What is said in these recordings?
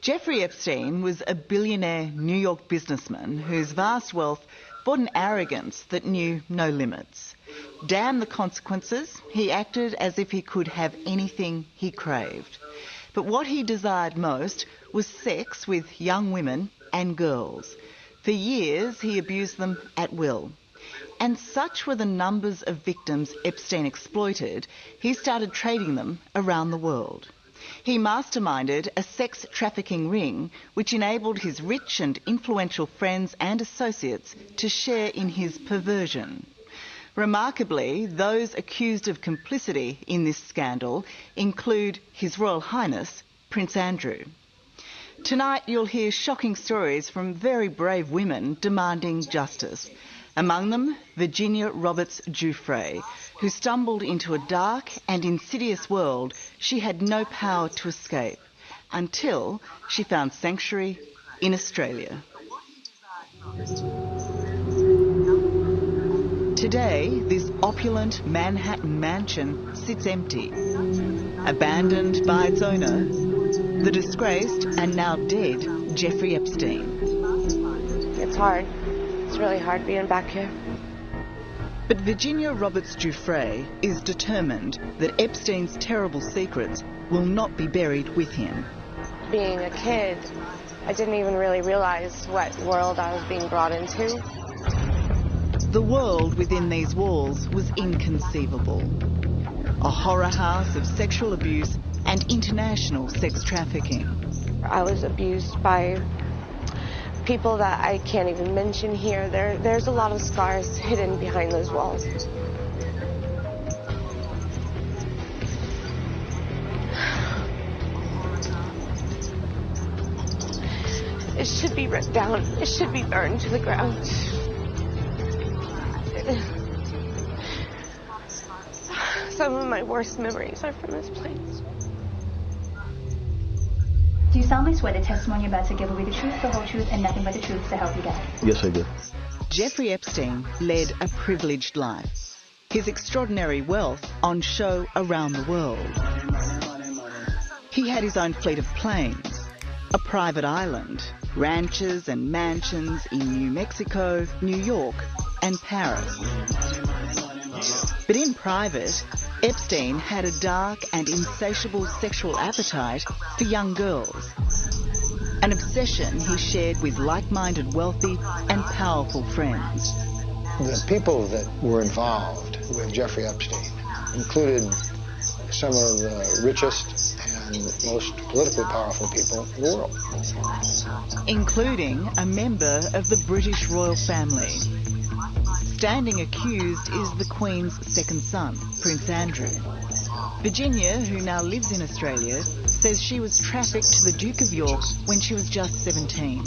Jeffrey Epstein was a billionaire New York businessman whose vast wealth brought an arrogance that knew no limits. Damn the consequences, he acted as if he could have anything he craved. But what he desired most was sex with young women and girls. For years, he abused them at will. And such were the numbers of victims Epstein exploited, he started trading them around the world. He masterminded a sex trafficking ring which enabled his rich and influential friends and associates to share in his perversion. Remarkably, those accused of complicity in this scandal include His Royal Highness, Prince Andrew. Tonight you'll hear shocking stories from very brave women demanding justice. Among them, Virginia Roberts Giuffre, who stumbled into a dark and insidious world she had no power to escape, until she found sanctuary in Australia. Today, this opulent Manhattan mansion sits empty, abandoned by its owner, the disgraced and now dead Jeffrey Epstein. It's hard. It's really hard being back here. But Virginia Roberts Giuffre is determined that Epstein's terrible secrets will not be buried with him. Being a kid, I didn't even really realize what world I was being brought into. The world within these walls was inconceivable. A horror house of sexual abuse and international sex trafficking. I was abused by people that I can't even mention here. There's a lot of scars hidden behind those walls. It should be ripped down. It should be burned to the ground. Some of my worst memories are from this place. Do you solemnly swear the testimony you're about to give will be the truth, the whole truth, and nothing but the truth to help you God? Yes, I do. Jeffrey Epstein led a privileged life. His extraordinary wealth on show around the world. He had his own fleet of planes, a private island, ranches and mansions in New Mexico, New York, and Paris. But in private, Epstein had a dark and insatiable sexual appetite for young girls. An obsession he shared with like-minded wealthy and powerful friends. The people that were involved with Jeffrey Epstein included some of the richest and most politically powerful people in the world. Including a member of the British royal family. Standing accused is the Queen's second son, Prince Andrew. Virginia, who now lives in Australia, says she was trafficked to the Duke of York when she was just 17.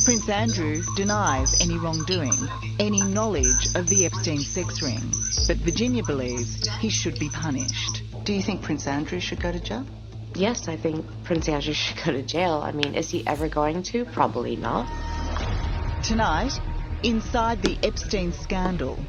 Prince Andrew denies any wrongdoing, any knowledge of the Epstein sex ring, but Virginia believes he should be punished. Do you think Prince Andrew should go to jail? Yes, I think Prince Andrew should go to jail. I mean, is he ever going to? Probably not. Tonight, inside the Epstein scandal,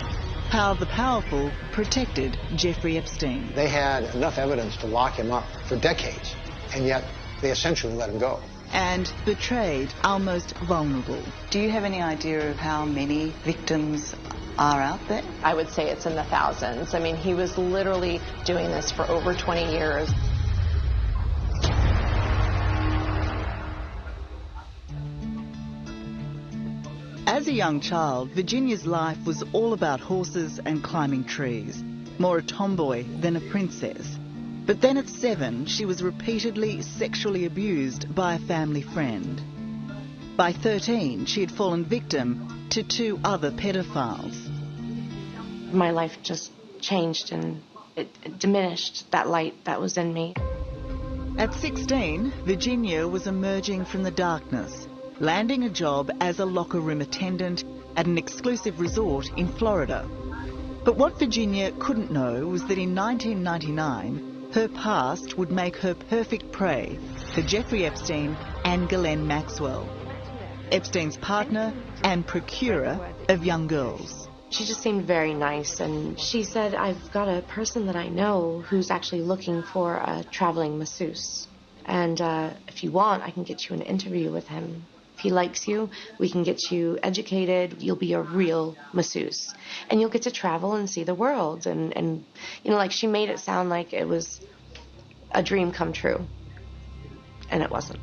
how the powerful protected Jeffrey Epstein. They had enough evidence to lock him up for decades, and yet they essentially let him go. And betrayed our most vulnerable. Do you have any idea of how many victims are out there? I would say it's in the thousands. I mean, he was literally doing this for over 20 years. As a young child, Virginia's life was all about horses and climbing trees, more a tomboy than a princess. But then at 7, she was repeatedly sexually abused by a family friend. By 13, she had fallen victim to 2 other pedophiles. My life just changed and it diminished that light that was in me. At 16, Virginia was emerging from the darkness, landing a job as a locker room attendant at an exclusive resort in Florida. But what Virginia couldn't know was that in 1999, her past would make her perfect prey for Jeffrey Epstein and Ghislaine Maxwell, Epstein's partner and procurer of young girls. She just seemed very nice, and she said, I've got a person that I know who's actually looking for a traveling masseuse. And if you want, I can get you an interview with him. If he likes you, we can get you educated. You'll be a real masseuse. And you'll get to travel and see the world. And you know, like, she made it sound like it was a dream come true. And it wasn't.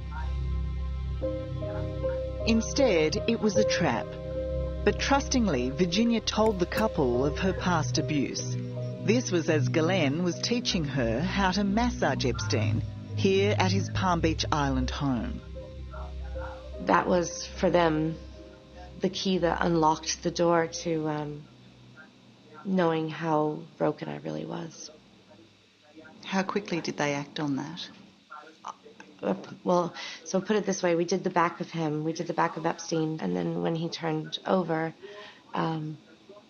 Instead, it was a trap. But trustingly, Virginia told the couple of her past abuse. This was as Ghislaine was teaching her how to massage Epstein here at his Palm Beach Island home. That was, for them, the key that unlocked the door to knowing how broken I really was. How quickly did they act on that? Well, so put it this way, we did the back of him, we did the back of Epstein, and then when he turned over,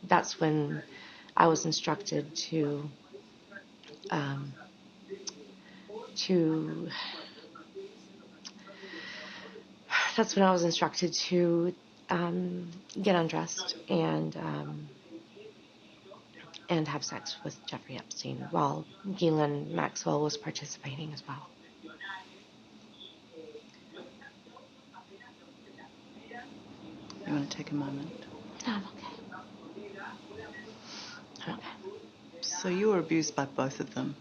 that's when I was instructed to get undressed and have sex with Jeffrey Epstein while Ghislaine Maxwell was participating as well. You want to take a moment? No, I'm okay. I'm okay. So you were abused by both of them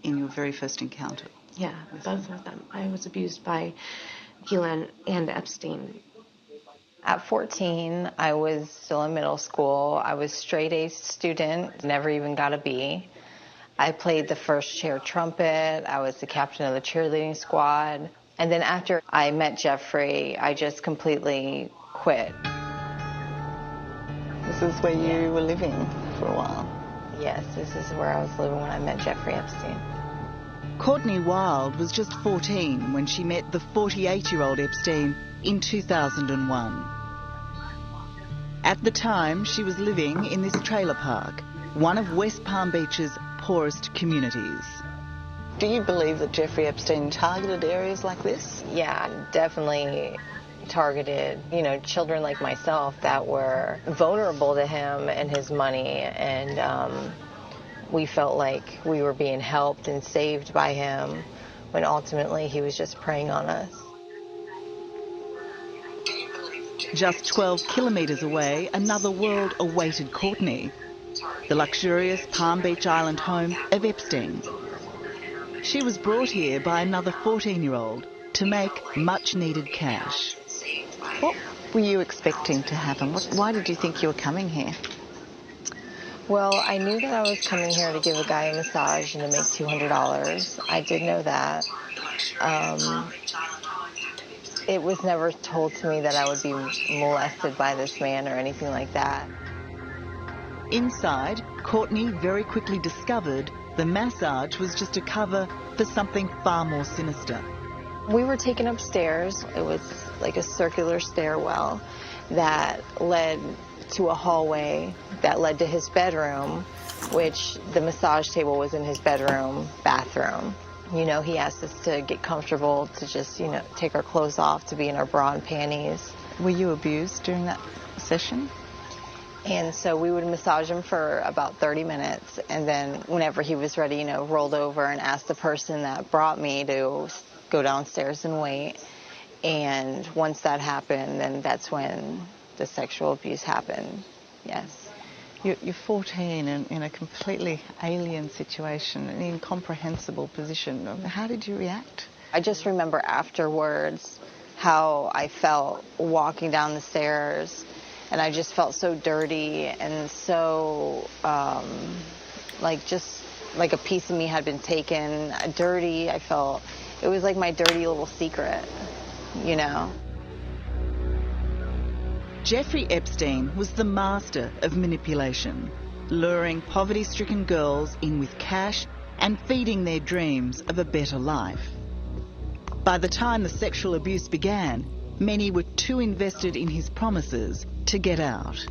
in your very first encounter? Yeah, both of them. I was abused by Ghislaine and Epstein. At 14, I was still in middle school. I was straight A student, never even got a B. I played the first chair trumpet. I was the captain of the cheerleading squad. And then after I met Jeffrey, I just completely quit. This is where you were living for a while? Yes, this is where I was living when I met Jeffrey Epstein. Courtney Wild was just 14 when she met the 48-year-old Epstein in 2001. At the time, she was living in this trailer park, one of West Palm Beach's poorest communities. Do you believe that Jeffrey Epstein targeted areas like this? Yeah, definitely targeted, children like myself that were vulnerable to him and his money, and we felt like we were being helped and saved by him when ultimately he was just preying on us. Just 12 kilometres away, another world awaited Courtney, the luxurious Palm Beach Island home of Epstein. She was brought here by another 14-year-old to make much-needed cash. What were you expecting to happen? Why did you think you were coming here? Well, I knew that I was coming here to give a guy a massage and to make $200. I did know that. It was never told to me that I would be molested by this man or anything like that. Inside, Courtney very quickly discovered the massage was just a cover for something far more sinister. We were taken upstairs. It was like a circular stairwell that led to a hallway that led to his bedroom, which the massage table was in his bedroom, bathroom. He asked us to get comfortable, to just, take our clothes off, to be in our bra and panties. Were you abused during that session? And so we would massage him for about 30 minutes, and then whenever he was ready, rolled over and asked the person that brought me to go downstairs and wait. And once that happened, then that's when the sexual abuse happened, yes. You're 14 and in a completely alien situation, an incomprehensible position. How did you react? I just remember afterwards how I felt walking down the stairs, and I just felt so dirty and so just like a piece of me had been taken. Dirty, I felt it was like my dirty little secret, Jeffrey Epstein was the master of manipulation, luring poverty-stricken girls in with cash and feeding their dreams of a better life. By the time the sexual abuse began, many were too invested in his promises to get out.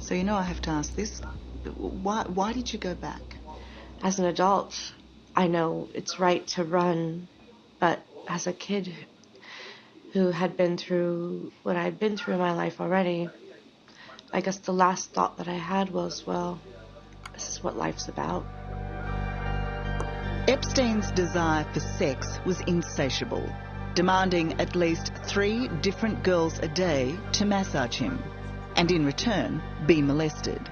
So I have to ask this. Why did you go back? As an adult, I know it's right to run, but as a kid who had been through what I'd been through in my life already, I guess the last thought that I had was, well, this is what life's about. Epstein's desire for sex was insatiable, demanding at least 3 different girls a day to massage him, and in return be molested.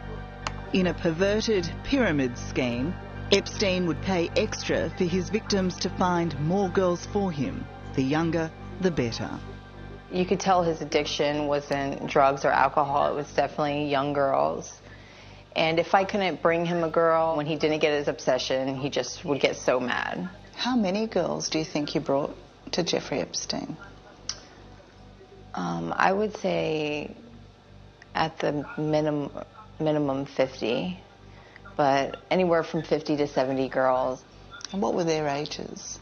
In a perverted pyramid scheme, Epstein would pay extra for his victims to find more girls for him. The younger, the better. You could tell his addiction wasn't drugs or alcohol, it was definitely young girls. And if I couldn't bring him a girl, when he didn't get his obsession, he just would get so mad. How many girls do you think you brought to Jeffrey Epstein? I would say at the minimum 50, but anywhere from 50 to 70 girls. And what were their ages?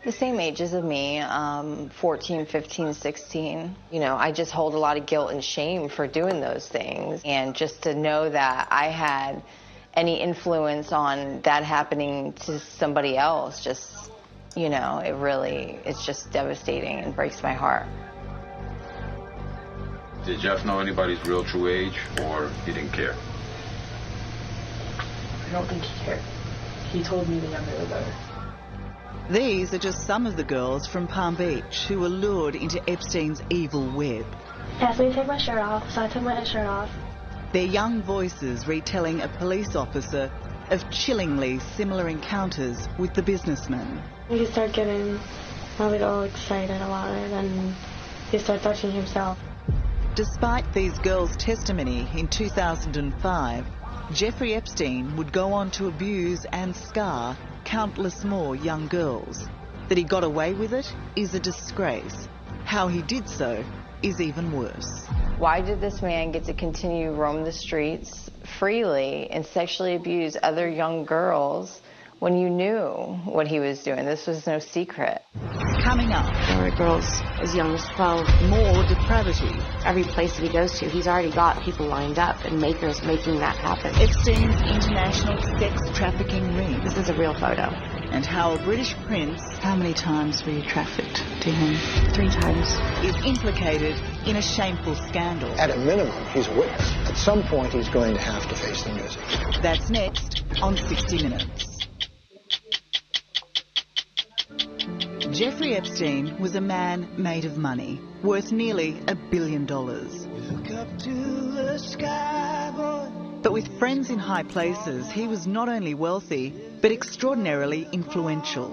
The same ages of me, 14, 15, 16. You know, I just hold a lot of guilt and shame for doing those things. And just to know that I had any influence on that happening to somebody else, just, you know, it's just devastating and breaks my heart. Did Jeff know anybody's real true age, or he didn't care? I don't think he cared. He told me the younger the better. These are just some of the girls from Palm Beach who were lured into Epstein's evil web. He asked me to take my shirt off, so I took my shirt off. Their young voices retelling a police officer of chillingly similar encounters with the businessman. He started getting all excited about it, and he started touching himself. Despite these girls' testimony in 2005, Jeffrey Epstein would go on to abuse and scar countless more young girls. That he got away with it is a disgrace. How he did so is even worse. Why did this man get to continue to roam the streets freely and sexually abuse other young girls when you knew what he was doing? This was no secret. Coming up, There were girls as young as 12. more depravity. Every place that he goes to, he's already got people lined up and makers making that happen. Epstein's international sex trafficking ring. This is a real photo. And how a British prince, how many times were you trafficked to him? 3 times. Is implicated in a shameful scandal. At a minimum, he's a witness. At some point, he's going to have to face the music. That's next on 60 Minutes. Jeffrey Epstein was a man made of money, worth nearly $1 billion. Look up to the sky, boy. But with friends in high places, he was not only wealthy, but extraordinarily influential.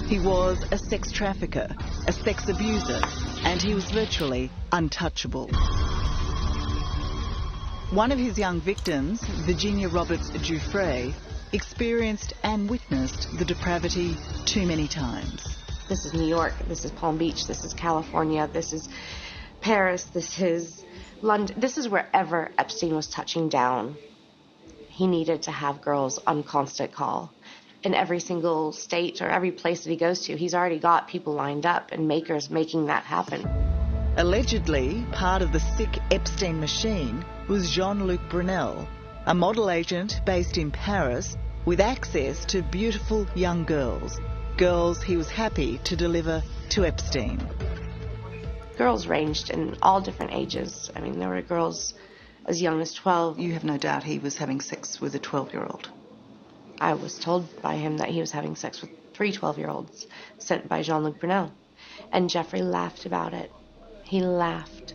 He was a sex trafficker, a sex abuser, and he was virtually untouchable. One of his young victims, Virginia Roberts Giuffre, experienced and witnessed the depravity too many times. This is New York, this is Palm Beach, this is California, this is Paris, this is London. This is wherever Epstein was touching down. He needed to have girls on constant call. In every single state or every place that he goes to, he's already got people lined up and makers making that happen. Allegedly, part of the sick Epstein machine was Jean-Luc Brunel, a model agent based in Paris with access to beautiful young girls. Girls he was happy to deliver to Epstein. Girls ranged in all different ages. I mean, there were girls as young as 12. You have no doubt he was having sex with a 12-year-old. I was told by him that he was having sex with 3 12-year-olds sent by Jean-Luc Brunel. And Jeffrey laughed about it. He laughed.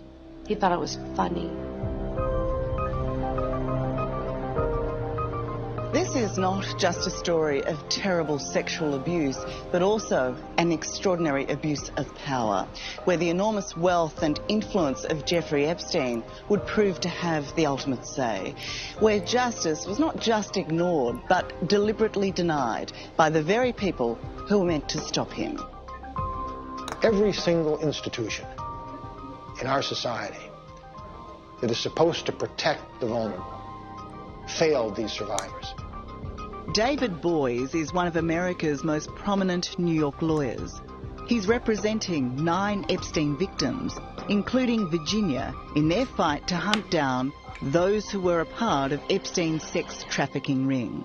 He thought it was funny. This is not just a story of terrible sexual abuse, but also an extraordinary abuse of power, where the enormous wealth and influence of Jeffrey Epstein would prove to have the ultimate say, where justice was not just ignored, but deliberately denied by the very people who were meant to stop him. Every single institution in our society that is supposed to protect the vulnerable failed these survivors. David Boies is one of America's most prominent New York lawyers. He's representing 9 Epstein victims, including Virginia, in their fight to hunt down those who were a part of Epstein's sex trafficking ring,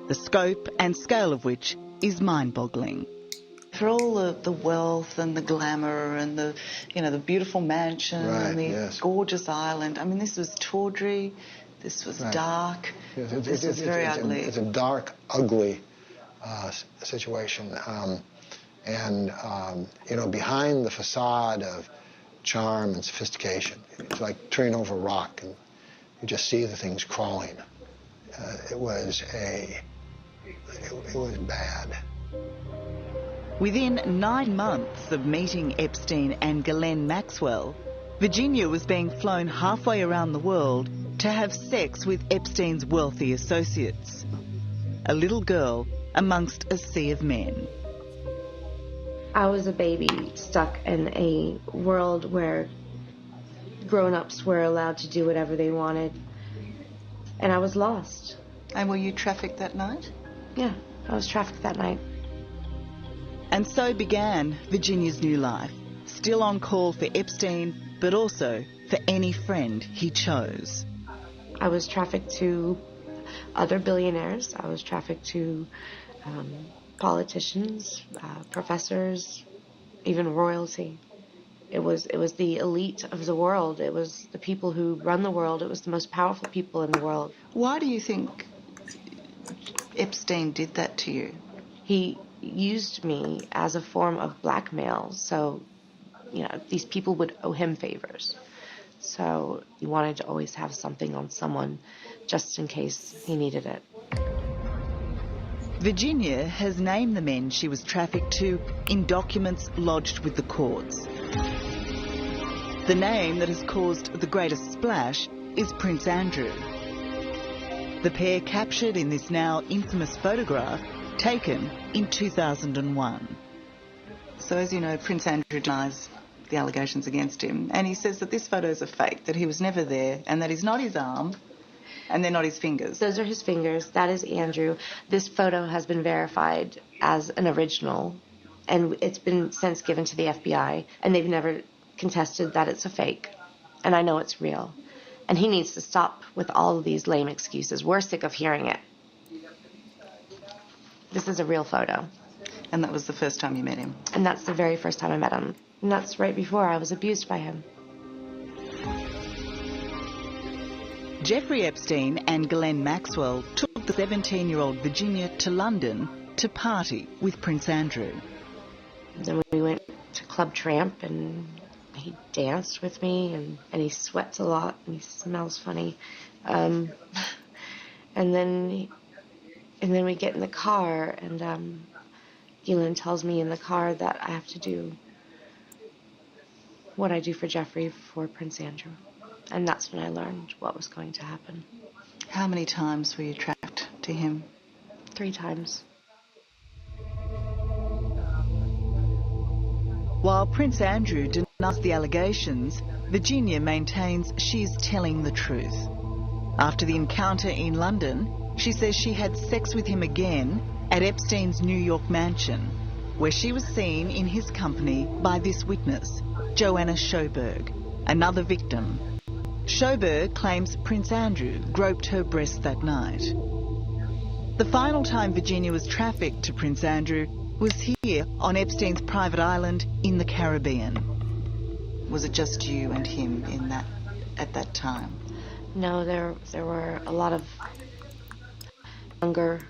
the scope and scale of which is mind-boggling. For all the wealth and the glamour and the beautiful mansion and the gorgeous island, I mean, this was tawdry, This was Right. dark. This was very ugly. It's a dark, ugly situation. Behind the facade of charm and sophistication, it's like turning over a rock and you just see the things crawling. It was bad. Within 9 months of meeting Epstein and Ghislaine Maxwell, Virginia was being flown halfway around the world to have sex with Epstein's wealthy associates. A little girl amongst a sea of men. I was a baby stuck in a world where grown-ups were allowed to do whatever they wanted, and I was lost. And were you trafficked that night? Yeah, I was trafficked that night. And so began Virginia's new life, still on call for Epstein, but also for any friend he chose. I was trafficked to other billionaires. I was trafficked to politicians, professors, even royalty. It was the elite of the world. It was the people who run the world. It was the most powerful people in the world. Why do you think Epstein did that to you? He used me as a form of blackmail, so these people would owe him favors. So he wanted to always have something on someone just in case he needed it. Virginia has named the men she was trafficked to in documents lodged with the courts. The name that has caused the greatest splash is Prince Andrew. The pair captured in this now infamous photograph taken in 2001. So as you know, Prince Andrew denies the allegations against him, and he says that this photo is a fake, that he was never there, and that he's not his arm, and they're not his fingers. Those are his fingers. That is Andrew. This photo has been verified as an original, and it's been since given to the FBI, and they've never contested that it's a fake. And I know it's real. And he needs to stop with all of these lame excuses. We're sick of hearing it. This is a real photo. And that was the first time you met him? And that's the very first time I met him. And that's right before I was abused by him. Jeffrey Epstein and Ghislaine Maxwell took the 17-year-old Virginia to London to party with Prince Andrew. Then we went to Club Tramp, and he danced with me, and he sweats a lot, and he smells funny. And then we get in the car, and Ghislaine tells me in the car that I have to do what I do for Jeffrey for Prince Andrew. And that's when I learned what was going to happen. How many times were you tracked to him? 3 times. While Prince Andrew denies the allegations, Virginia maintains she's telling the truth. After the encounter in London, she says she had sex with him again at Epstein's New York mansion, where she was seen in his company by this witness, Joanna Sjoberg, another victim. Sjoberg claims Prince Andrew groped her breast that night. The final time Virginia was trafficked to Prince Andrew was here on Epstein's private island in the Caribbean. Was it just you and him at that time? No, there were a lot of younger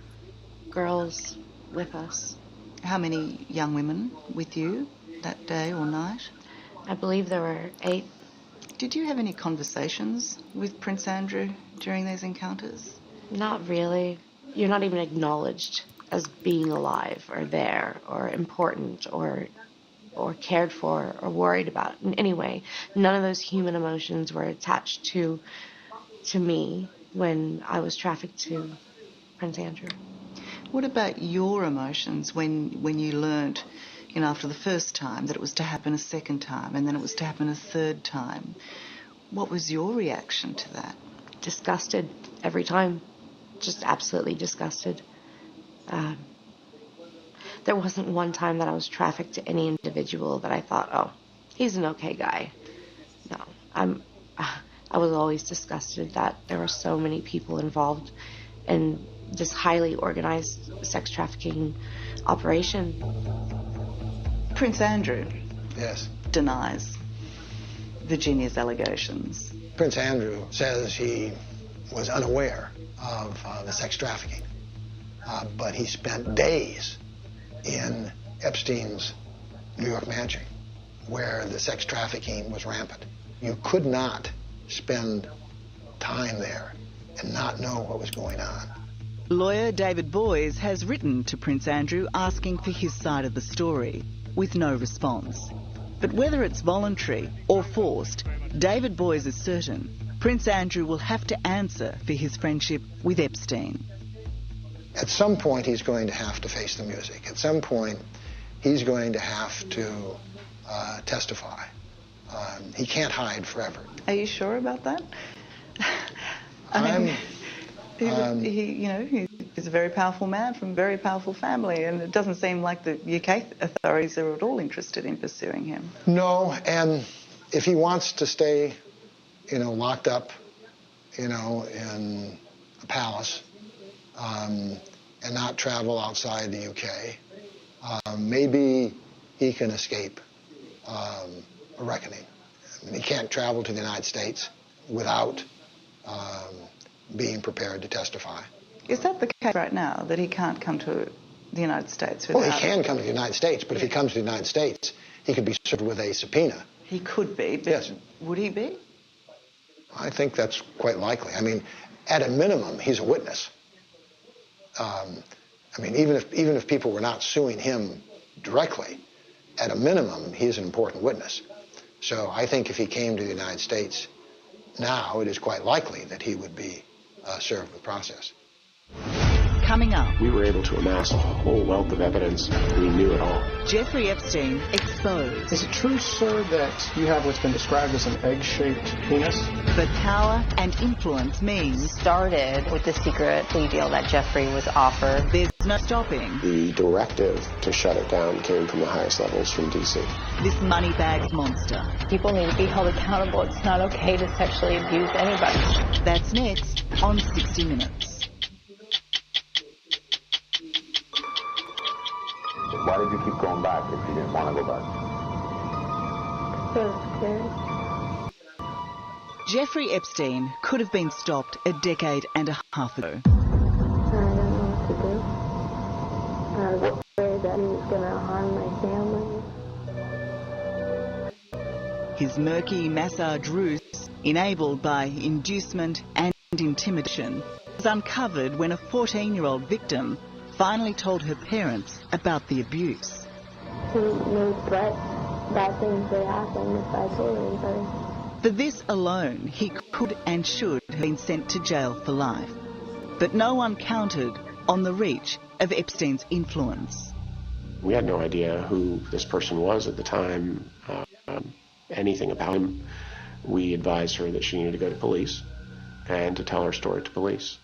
girls with us. How many young women with you that day or night? I believe there were 8. Did you have any conversations with Prince Andrew during these encounters? Not really. You're not even acknowledged as being alive or there or important or cared for or worried about in any way. None of those human emotions were attached to me when I was trafficked to Prince Andrew. What about your emotions when you learnt, after the first time that it was to happen a second time and then it was to happen a third time? What was your reaction to that? Disgusted every time. Just absolutely disgusted. There wasn't one time that I was trafficked to any individual that I thought, oh, he's an okay guy. No, I was always disgusted that there were so many people involved in this highly organized sex trafficking operation. Prince Andrew, Yes. denies Virginia's allegations. Prince Andrew says he was unaware of the sex trafficking, but he spent days in Epstein's New York mansion, where the sex trafficking was rampant. You could not spend time there and not know what was going on. Lawyer David Boies has written to Prince Andrew asking for his side of the story, with no response. But whether it's voluntary or forced, David Boies is certain Prince Andrew will have to answer for his friendship with Epstein. At some point, he's going to have to face the music. At some point, he's going to have to testify. He can't hide forever. Are you sure about that? He's a very powerful man from a very powerful family, and it doesn't seem like the UK authorities are at all interested in pursuing him. No, and if he wants to stay, locked up, in a palace, and not travel outside the UK, maybe he can escape a reckoning. I mean, he can't travel to the United States without being prepared to testify. Is that the case right now, that he can't come to the United States? Well, he can come to the United States, but if he comes to the United States, he could be served with a subpoena. He could be, but yes. Would he be? I think that's quite likely. I mean, at a minimum, he's a witness. Even if people were not suing him directly, at a minimum, he's an important witness. So I think if he came to the United States now, it is quite likely that he would be served with process. Coming up, we were able to amass a whole wealth of evidence. We knew it all. Jeffrey Epstein exposed. Is it true, sir, that you have what's been described as an egg-shaped penis? But power and influence means Started with the secret plea deal that Jeffrey was offered. There's no stopping The directive to shut it down came from the highest levels from D.C. this money-bagged monster. People need to be held accountable. It's not okay to sexually abuse anybody. That's next on 60 Minutes. Why did you keep going back if you didn't want to go back? I was scared. Jeffrey Epstein could have been stopped a decade and a half ago. I didn't know what to do. I was afraid that he was going to harm my family. His murky massage ruse, enabled by inducement and intimidation, was uncovered when a 14-year-old victim finally told her parents about the abuse. He made threats, bad things would happen if I told anybody. For this alone, he could and should have been sent to jail for life. But no one counted on the reach of Epstein's influence. We had no idea who this person was at the time, anything about him. We advised her that she needed to go to police and to tell her story to police.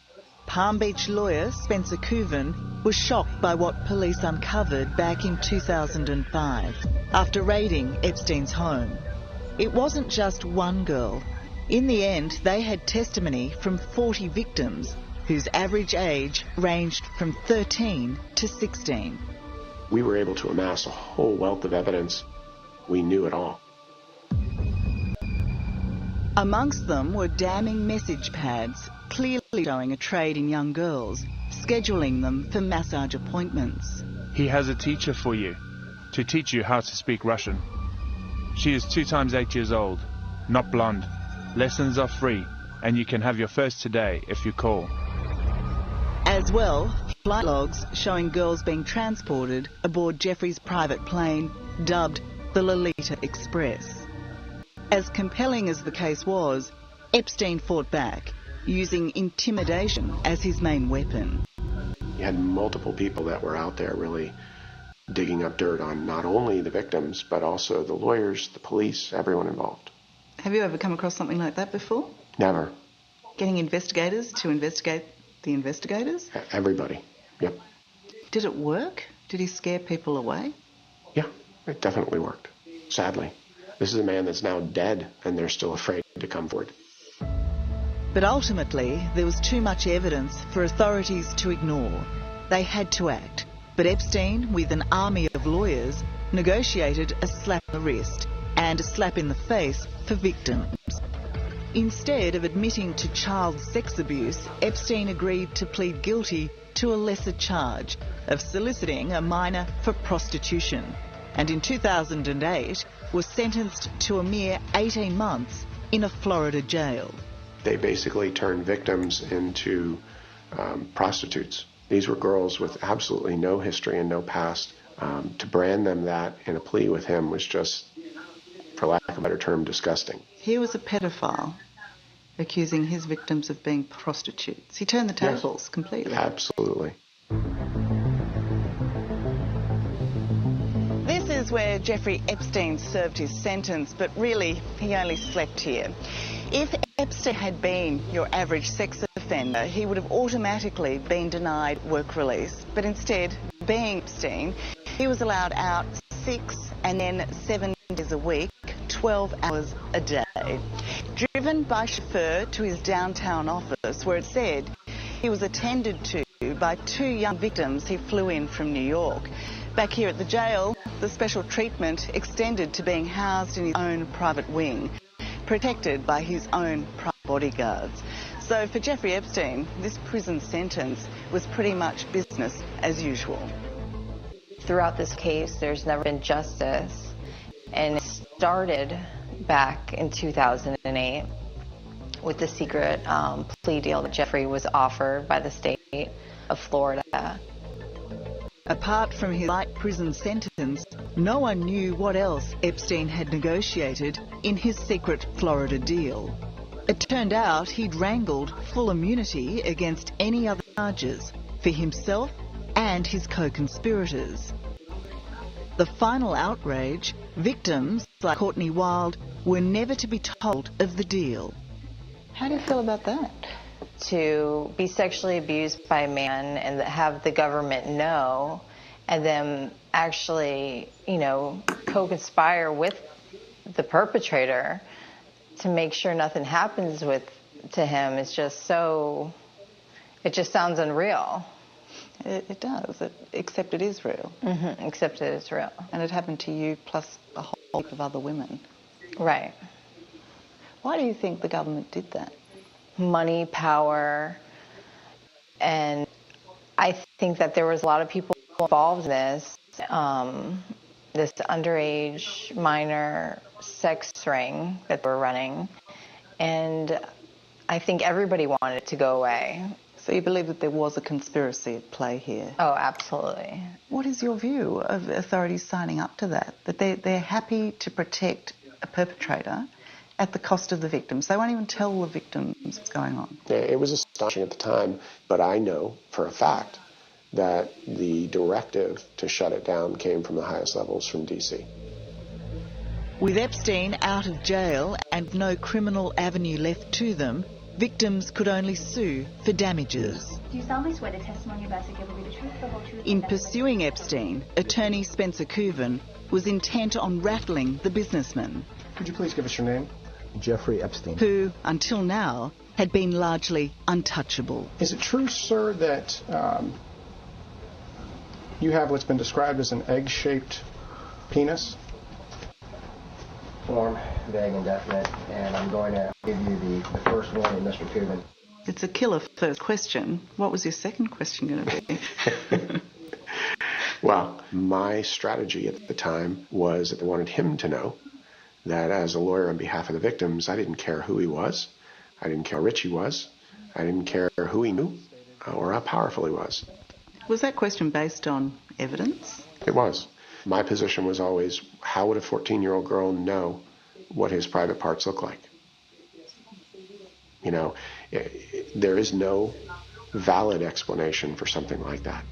Palm Beach lawyer Spencer Kuvan was shocked by what police uncovered back in 2005 after raiding Epstein's home. It wasn't just one girl. In the end, they had testimony from 40 victims whose average age ranged from 13 to 16. We were able to amass a whole wealth of evidence. We knew it all. Amongst them were damning message pads, clearly showing a trade in young girls, scheduling them for massage appointments. He has a teacher for you, to teach you how to speak Russian. She is 2 times 8 years old, not blonde. Lessons are free, and you can have your first today if you call. As well, flight logs showing girls being transported aboard Jeffrey's private plane, dubbed the Lolita Express. As compelling as the case was, Epstein fought back, using intimidation as his main weapon. You had multiple people that were out there really digging up dirt on not only the victims, but also the lawyers, the police, everyone involved. Have you ever come across something like that before? Never. Getting investigators to investigate the investigators? Everybody, yep. Did it work? Did he scare people away? Yeah, it definitely worked, sadly. This is a man that's now dead, and they're still afraid to come forward. But ultimately, there was too much evidence for authorities to ignore. They had to act. But Epstein, with an army of lawyers, negotiated a slap on the wrist and a slap in the face for victims. Instead of admitting to child sex abuse, Epstein agreed to plead guilty to a lesser charge of soliciting a minor for prostitution, and in 2008 was sentenced to a mere 18 months in a Florida jail. They basically turned victims into prostitutes. These were girls with absolutely no history and no past. To brand them that in a plea with him was just, for lack of a better term, disgusting. He was a pedophile, accusing his victims of being prostitutes. He turned the tables completely. Absolutely. This is where Jeffrey Epstein served his sentence, but really he only slept here. If Epstein had been your average sex offender, he would have automatically been denied work release. But instead, being Epstein, he was allowed out 6 and then 7 days a week, 12 hours a day. Driven by chauffeur to his downtown office, where it said he was attended to by 2 young victims he flew in from New York. Back here at the jail, the special treatment extended to being housed in his own private wing, protected by his own private bodyguards. So for Jeffrey Epstein, this prison sentence was pretty much business as usual. Throughout this case, there's never been justice, and it started back in 2008 with the secret plea deal that Jeffrey was offered by the state of Florida. Apart from his light prison sentence, no one knew what else Epstein had negotiated in his secret Florida deal. It turned out he'd wrangled full immunity against any other charges for himself and his co-conspirators. The final outrage, victims like Courtney Wild were never to be told of the deal. How do you feel about that? To be sexually abused by a man and have the government know, and then actually, co-conspire with the perpetrator to make sure nothing happens to him is just so, it just sounds unreal. It does, except it is real. Mm-hmm, except it is real. And it happened to you plus a whole heap of other women. Right. Why do you think the government did that? Money, power, and I think that there was a lot of people involved in this, this underage minor sex ring that they were running, and I think everybody wanted it to go away. So you believe that there was a conspiracy at play here? Oh, absolutely. What is your view of authorities signing up to that? That they're happy to protect a perpetrator at the cost of the victims? They won't even tell the victims what's going on. It was astonishing at the time, but I know for a fact that the directive to shut it down came from the highest levels from D.C. With Epstein out of jail and no criminal avenue left to them, victims could only sue for damages. Do you solemnly swear the testimony you're about to give will be the truth, the whole truth? In pursuing Epstein, attorney Spencer Cooven was intent on rattling the businessman. Could you please give us your name? Jeffrey Epstein. Who, until now, had been largely untouchable. Is it true, sir, that you have what's been described as an egg-shaped penis? Form, vague, indefinite, and I'm going to give you the first one, Mr. Cooven. It's a killer first question. What was your second question going to be? Well, my strategy at the time was that I wanted him to know that as a lawyer on behalf of the victims, I didn't care who he was. I didn't care how rich he was. I didn't care who he knew or how powerful he was. Was that question based on evidence? It was. My position was always, how would a 14-year-old girl know what his private parts look like? There is no valid explanation for something like that.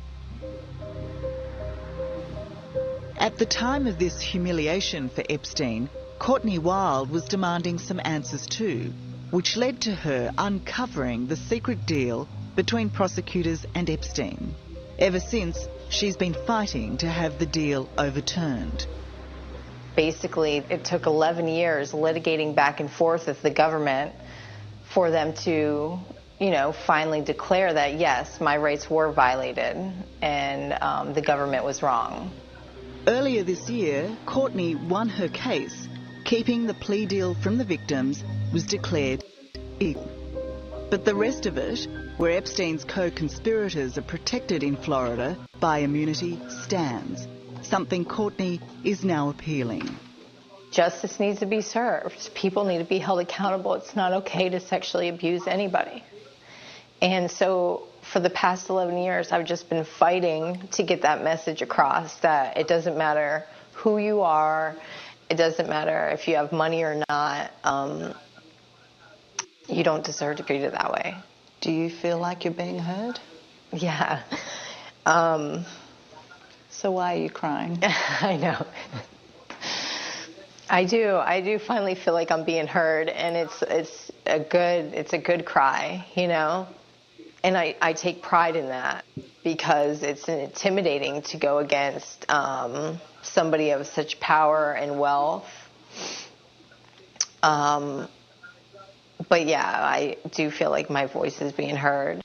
At the time of this humiliation for Epstein, Courtney Wild was demanding some answers too, which led to her uncovering the secret deal between prosecutors and Epstein. Ever since, she's been fighting to have the deal overturned. Basically, it took 11 years litigating back and forth with the government for them to, finally declare that, yes, my rights were violated and the government was wrong. Earlier this year, Courtney won her case. Keeping the plea deal from the victims was declared big. But the rest of it, where Epstein's co-conspirators are protected in Florida by immunity, stands. Something Courtney is now appealing. Justice needs to be served. People need to be held accountable. It's not okay to sexually abuse anybody. And so for the past 11 years, I've just been fighting to get that message across, that it doesn't matter who you are, it doesn't matter if you have money or not, you don't deserve to be treated that way. Do you feel like you're being heard? Yeah. So why are you crying? I know. I do finally feel like I'm being heard, and it's a good cry, you know? And I take pride in that, because it's intimidating to go against somebody of such power and wealth. But yeah, I do feel like my voice is being heard.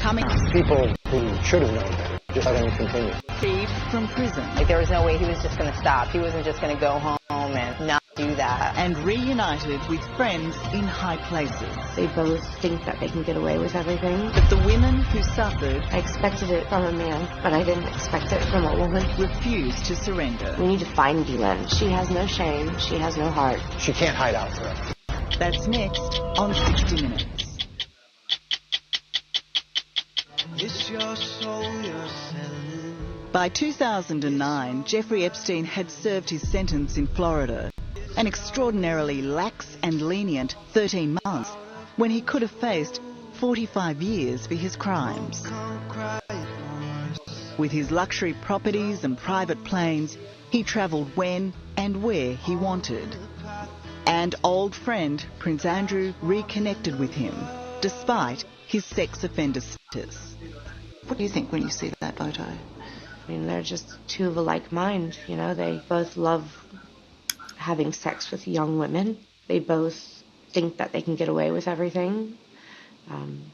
Coming. People who should have known better, just let him continue. Freed from prison. Like, there was no way he was just going to stop. He wasn't just going to go home and not do that. And reunited with friends in high places. They both think that they can get away with everything. But the women who suffered, I expected it from a man, but I didn't expect it from a woman. refused to surrender. We need to find Ghislaine. She has no shame. She has no heart. She can't hide out forever. That's next on 60 Minutes. By 2009, Jeffrey Epstein had served his sentence in Florida, an extraordinarily lax and lenient 13 months, when he could have faced 45 years for his crimes. With his luxury properties and private planes, he travelled when and where he wanted. And old friend Prince Andrew reconnected with him, despite his sex offender status. What do you think when you see that photo? I mean, they're just two of a like mind, you know. They both love having sex with young women. They both think that they can get away with everything,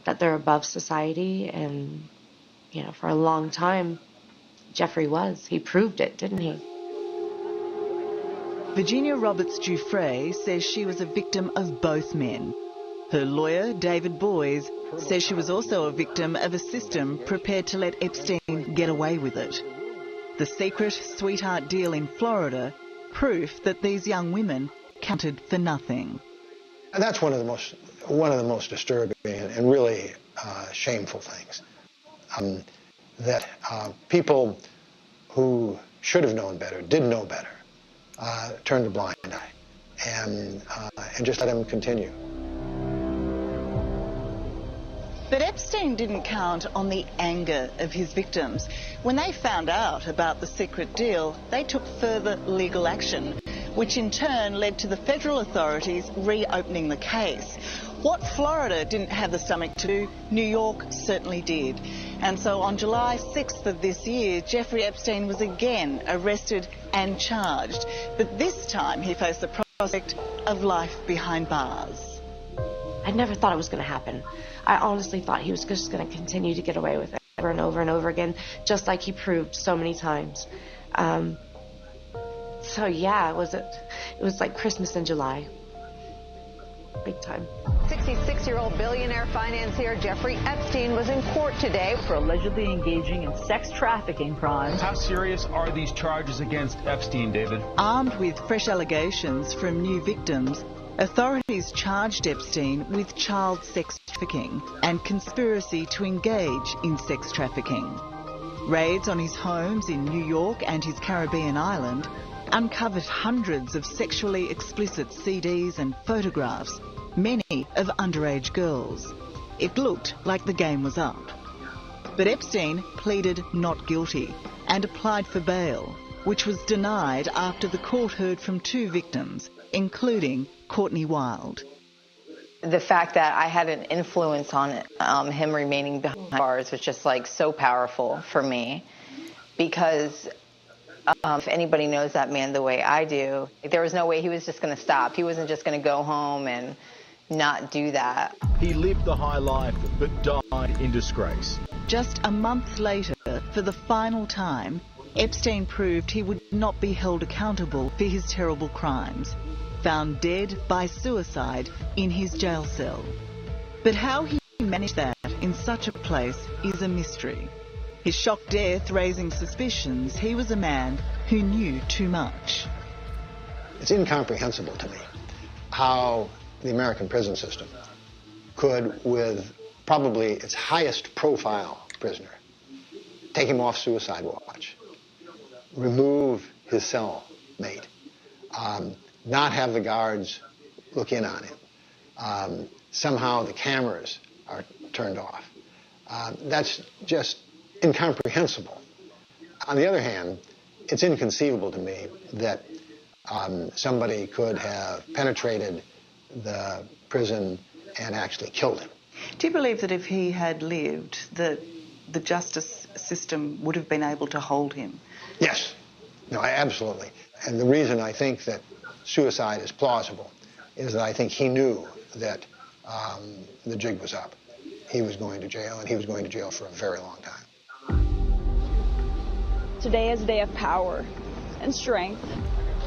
that they're above society. And, you know, for a long time, Jeffrey was. He proved it, didn't he? Virginia Roberts Giuffre says she was a victim of both men. Her lawyer, David Boys, says she was also a victim of a system prepared to let Epstein get away with it. The secret sweetheart deal in Florida, proof that these young women counted for nothing. And that's one of the most disturbing and really shameful things. That people who should have known better, did know better, turned a blind eye and just let him continue. But Epstein didn't count on the anger of his victims. When they found out about the secret deal, they took further legal action, which in turn led to the federal authorities reopening the case. What Florida didn't have the stomach to do, New York certainly did. And so on July 6th of this year, Jeffrey Epstein was again arrested and charged. But this time he faced the prospect of life behind bars. I never thought it was going to happen. I honestly thought he was just going to continue to get away with it over and over and over again, just like he proved so many times. So yeah, it was like Christmas in July. Big time. 66-year-old billionaire financier Jeffrey Epstein was in court today for allegedly engaging in sex trafficking crimes. How serious are these charges against Epstein, David? Armed with fresh allegations from new victims, authorities charged Epstein with child sex trafficking and conspiracy to engage in sex trafficking. Raids on his homes in New York and his Caribbean island uncovered hundreds of sexually explicit CDs and photographs, many of underage girls. It looked like the game was up. But Epstein pleaded not guilty and applied for bail, which was denied after the court heard from two victims, including Courtney Wild. The fact that I had an influence on him remaining behind bars was just like so powerful for me, because if anybody knows that man the way I do, there was no way he was just going to stop. He wasn't just going to go home and not do that. He lived the high life but died in disgrace. Just a month later, for the final time, Epstein proved he would not be held accountable for his terrible crimes. found dead by suicide in his jail cell. But how he managed that in such a place is a mystery. His shocked death raising suspicions he was a man who knew too much. It's incomprehensible to me how the American prison system could, with probably its highest profile prisoner, take him off suicide watch, remove his cellmate, not have the guards look in on him. Somehow the cameras are turned off. That's just incomprehensible. On the other hand, it's inconceivable to me that somebody could have penetrated the prison and actually killed him. Do you believe that if he had lived, that the justice system would have been able to hold him? Yes. No, absolutely. And the reason I think that suicide is plausible is that I think he knew that the jig was up. He was going to jail, and he was going to jail for a very long time. Today is a day of power and strength.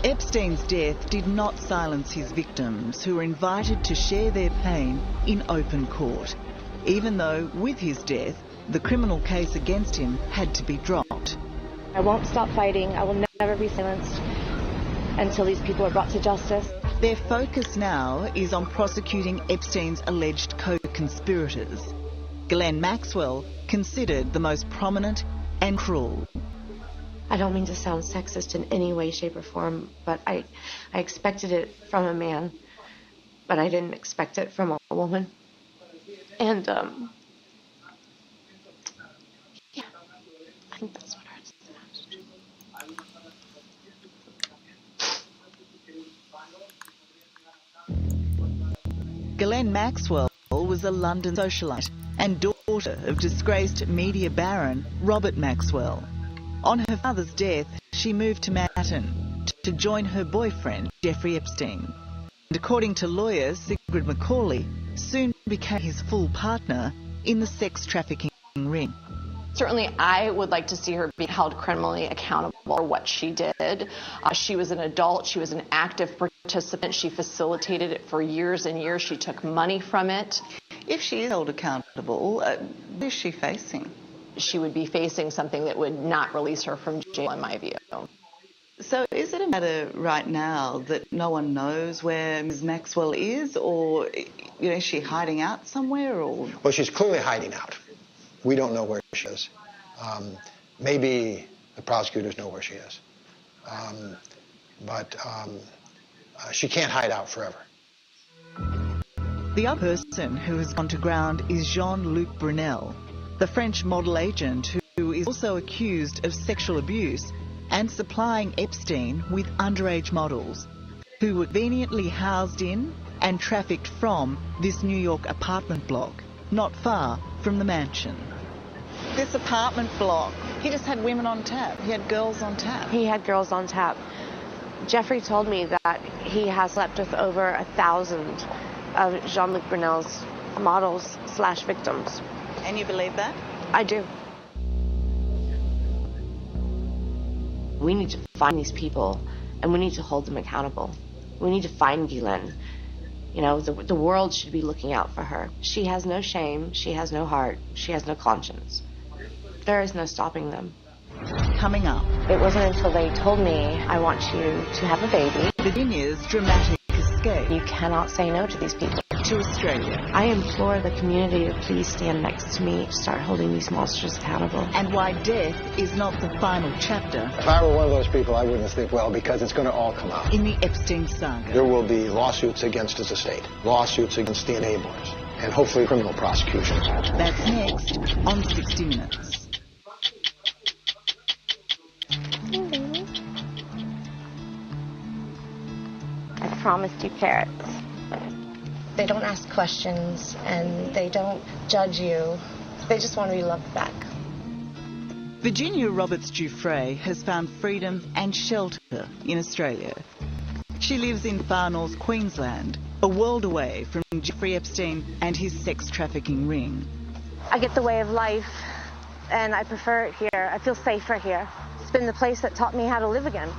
Epstein's death did not silence his victims, who were invited to share their pain in open court, even though with his death, the criminal case against him had to be dropped. I won't stop fighting. I will never be silenced until these people are brought to justice. Their focus now is on prosecuting Epstein's alleged co-conspirators. Ghislaine Maxwell considered the most prominent and cruel. I don't mean to sound sexist in any way, shape, or form, but I expected it from a man, but I didn't expect it from a woman. And, yeah, I think that's what hurts the most. Ghislaine Maxwell was a London socialite and daughter of disgraced media baron Robert Maxwell. On her father's death, she moved to Manhattan to join her boyfriend, Jeffrey Epstein. And according to lawyer Sigrid McCauley, soon became his full partner in the sex trafficking ring. Certainly, I would like to see her be held criminally accountable for what she did. She was an adult. She was an active participant. She facilitated it for years and years. She took money from it. If she is held accountable, what is she facing? She would be facing something that would not release her from jail, in my view. So is it a matter right now that no one knows where Ms. Maxwell is, or is she hiding out somewhere? Or? Well, she's clearly hiding out. We don't know where she is. Maybe the prosecutors know where she is. But she can't hide out forever. The other person who has gone to ground is Jean-Luc Brunel, the French model agent who is also accused of sexual abuse and supplying Epstein with underage models who were conveniently housed in and trafficked from this New York apartment block, not far from the mansion. This apartment block, he just had women on tap. He had girls on tap. He had girls on tap. Jeffrey told me that he has slept with over 1,000 of Jean-Luc Brunel's models/victims. And you believe that? I do. We need to find these people, and we need to hold them accountable. We need to find Ghislaine. The world should be looking out for her. She has no shame. She has no heart. She has no conscience. There is no stopping them. Coming up. It wasn't until they told me, I want you to have a baby. Virginia's dramatic escape. You cannot say no to these people. To Australia. I implore the community to please stand next to me, start holding these monsters accountable. And why death is not the final chapter. If I were one of those people, I wouldn't sleep well, because it's going to all come out. In the Epstein saga. There will be lawsuits against his estate, lawsuits against the enablers, and hopefully criminal prosecutions. That's next on 60 Minutes. I promised you carrots. They don't ask questions, and they don't judge you. They just want to be loved back. Virginia Roberts-Giuffre has found freedom and shelter in Australia. She lives in far north Queensland, a world away from Jeffrey Epstein and his sex trafficking ring. I get the way of life, and I prefer it here. I feel safer here. It's been the place that taught me how to live again.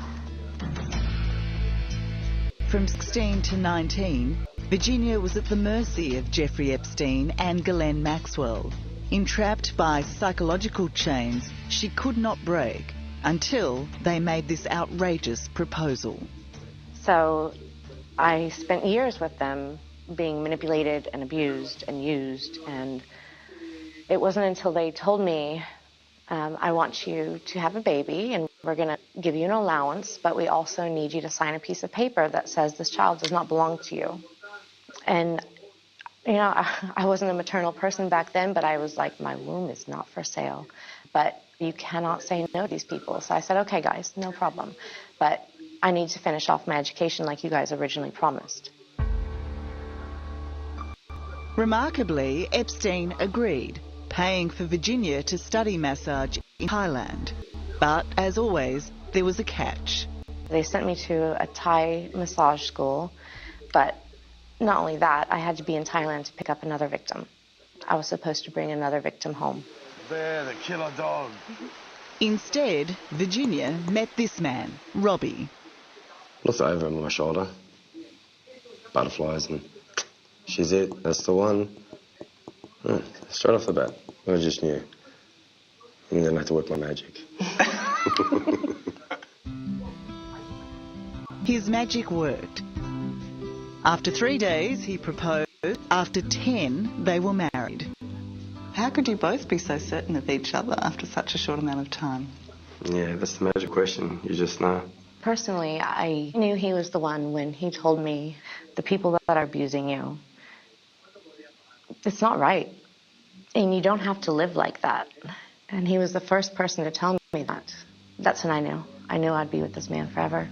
From 16 to 19, Virginia was at the mercy of Jeffrey Epstein and Ghislaine Maxwell. Entrapped by psychological chains she could not break until they made this outrageous proposal. So I spent years with them being manipulated and abused and used, and it wasn't until they told me, I want you to have a baby and we're going to give you an allowance, but we also need you to sign a piece of paper that says this child does not belong to you. And, you know, I wasn't a maternal person back then, but I was like, my womb is not for sale. But you cannot say no to these people. So I said, okay, guys, no problem. But I need to finish off my education like you guys originally promised. Remarkably, Epstein agreed, paying for Virginia to study massage in Thailand. But, as always, there was a catch. They sent me to a Thai massage school, but not only that, I had to be in Thailand to pick up another victim. I was supposed to bring another victim home. There, the killer dog. Instead, Virginia met this man, Robbie. Looked over my shoulder, butterflies, and she's it, that's the one. Straight off the bat, I just knew. And then I had to work my magic. His magic worked. After 3 days, he proposed. After 10, they were married. How could you both be so certain of each other after such a short amount of time? Yeah, that's the magic question. You just know. Personally, I knew he was the one when he told me, the people that are abusing you, it's not right. And you don't have to live like that. And he was the first person to tell me that. That's when I knew. I knew I'd be with this man forever.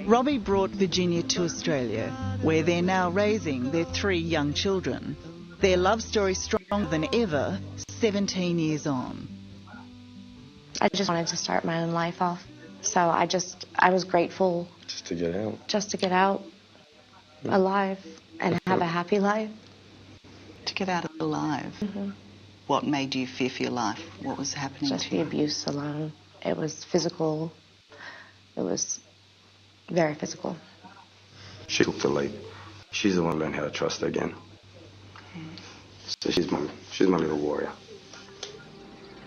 Robbie brought Virginia to Australia, where they're now raising their 3 young children. Their love story stronger than ever, 17 years on. I just wanted to start my own life off. So I was grateful. Just to get out. Just to get out alive and have a happy life. To get out alive? Mm-hmm. What made you fear for your life? What was happening Just to the you? abuse alone. It was physical. It was very physical. She took the leap. She's the one who learned how to trust again. So she's my little warrior.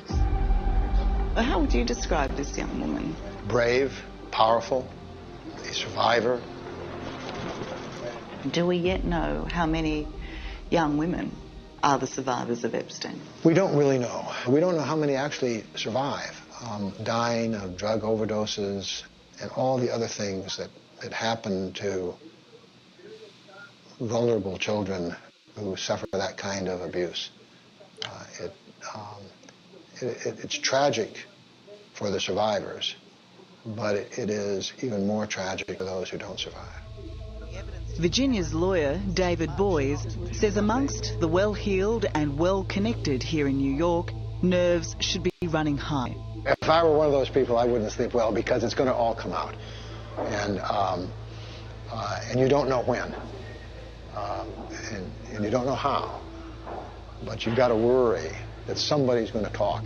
Well, how would you describe this young woman? Brave, powerful, a survivor. Do we yet know how many young women are the survivors of Epstein? We don't really know. We don't know how many actually survive, dying of drug overdoses and all the other things that happen to vulnerable children who suffer that kind of abuse. It's tragic for the survivors, but it is even more tragic for those who don't survive. Virginia's lawyer, David Boys, says amongst the well-heeled and well-connected here in New York, nerves should be running high. If I were one of those people, I wouldn't sleep well because it's going to all come out. And you don't know when. And you don't know how. But you've got to worry that somebody's going to talk.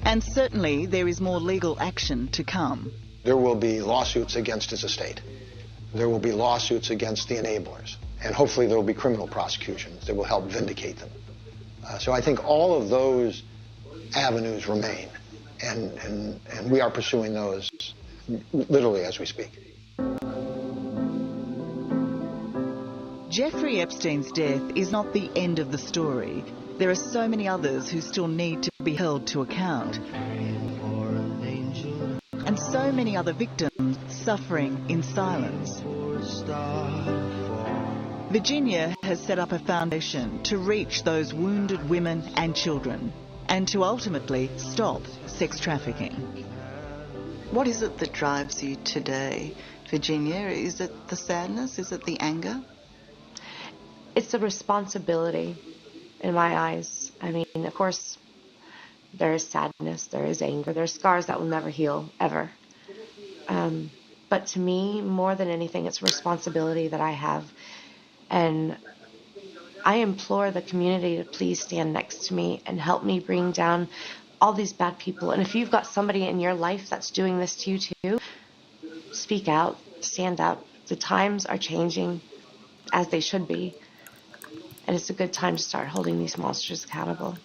And certainly there is more legal action to come. There will be lawsuits against his estate. There will be lawsuits against the enablers. And hopefully there will be criminal prosecutions that will help vindicate them. So I think all of those avenues remain. And we are pursuing those literally as we speak. Jeffrey Epstein's death is not the end of the story. There are so many others who still need to be held to account. And so many other victims suffering in silence. Virginia has set up a foundation to reach those wounded women and children and to ultimately stop sex trafficking. What is it that drives you today, Virginia? Is it the sadness? Is it the anger? It's a responsibility in my eyes. I mean, of course, there is sadness, there is anger, there's scars that will never heal, ever. But to me, more than anything, it's a responsibility that I have. And I implore the community to please stand next to me and help me bring down all these bad people. And if you've got somebody in your life that's doing this to you too, speak out, stand up. The times are changing as they should be. And it's a good time to start holding these monsters accountable.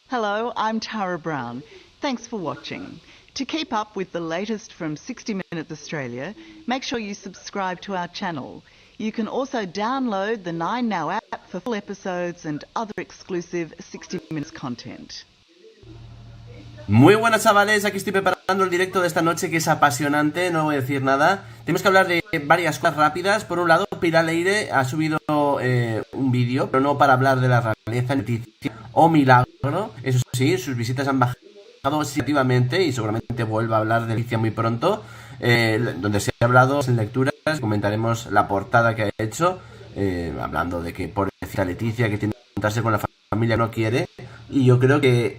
Hello, I'm Tara Brown. Thanks for watching. To keep up with the latest from 60 Minutes Australia, make sure you subscribe to our channel. You can also download the 9Now app for full episodes and other exclusive 60 Minutes content. Muy buenas, chavales, aquí estoy preparando el directo de esta noche, que es apasionante, no voy a decir nada. Tenemos que hablar de varias cosas rápidas. Por un lado, Pilar Leire ha subido un vídeo, pero no para hablar de la realeza, noticia o milagro. Eso sí, sus visitas han bajado significativamente y seguramente vuelva a hablar de Leticia muy pronto, donde se ha hablado en lecturas. Comentaremos la portada que ha hecho, hablando de que pobrecita Leticia, que tiene que juntarse con la familia, no quiere. Y yo creo que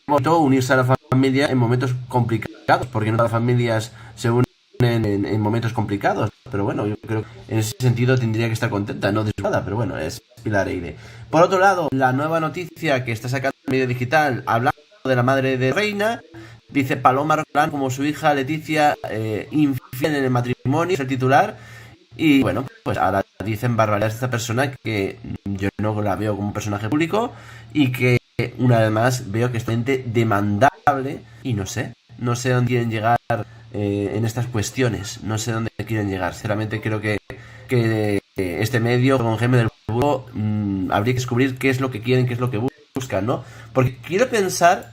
bonito unirse a la familia en momentos complicados, porque no todas las familias se unen en momentos complicados. Pero bueno, yo creo que en ese sentido tendría que estar contenta, no desubicada, pero bueno, es Pilar Leire. Por otro lado, la nueva noticia que está sacando el medio digital, hablando de la madre de Reina, dice Paloma Roldán como su hija Leticia infiel en el matrimonio, es el titular. Y bueno, pues ahora dicen barbaridades de esta persona que yo no la veo como un personaje público y que una vez más veo que es gente demandable y no sé dónde quieren llegar en estas cuestiones, no sé dónde quieren llegar. Sinceramente creo que este medio con Jaime del Burgo habría que descubrir qué es lo que quieren, qué es lo que buscan, ¿no? Porque quiero pensar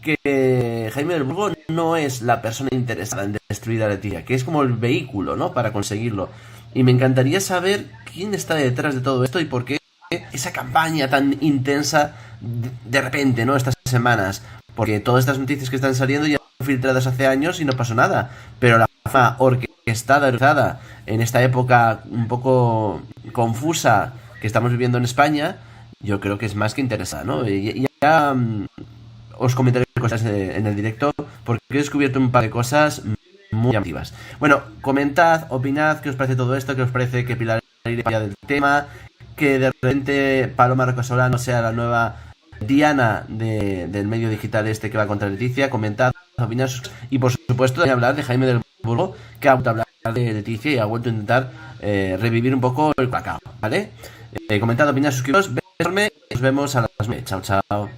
que Jaime del Burgo no es la persona interesada en destruir a Leticia, que es como el vehículo, ¿no?, para conseguirlo. Y me encantaría saber quién está detrás de todo esto y por qué esa campaña tan intensa de repente, ¿no?, estas semanas. Porque todas estas noticias que están saliendo ya están filtradas hace años y no pasó nada. Pero la forma orquestada en esta época un poco confusa que estamos viviendo en España, yo creo que es más que interesante, ¿no? Y ya os comentaré cosas en el directo, porque he descubierto un par de cosas muy llamativas. Bueno, comentad, opinad, qué os parece todo esto, qué os parece que Pilar Leire vaya del tema, que de repente Paloma Rocasolano sea la nueva Diana del medio digital este que va contra Leticia. Comentad, opinad, y por supuesto también hablar de Jaime del Burgo, que ha vuelto a hablar de Leticia y ha vuelto a intentar revivir un poco el cacao, ¿vale? Comentad, opinad, suscribiros, verme, nos vemos a las 9. Chao, chao.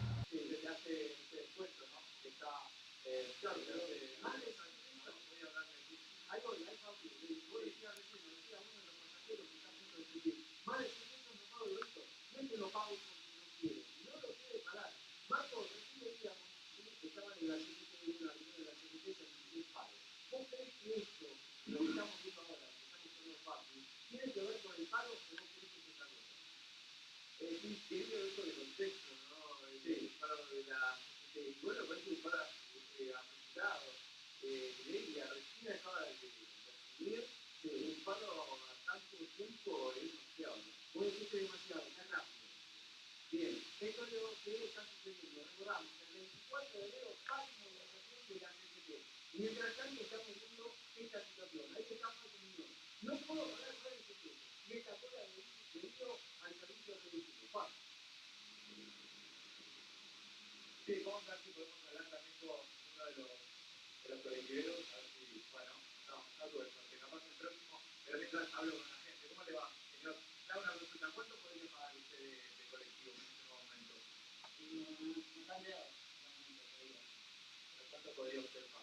¿Cuánto podría usted pagar?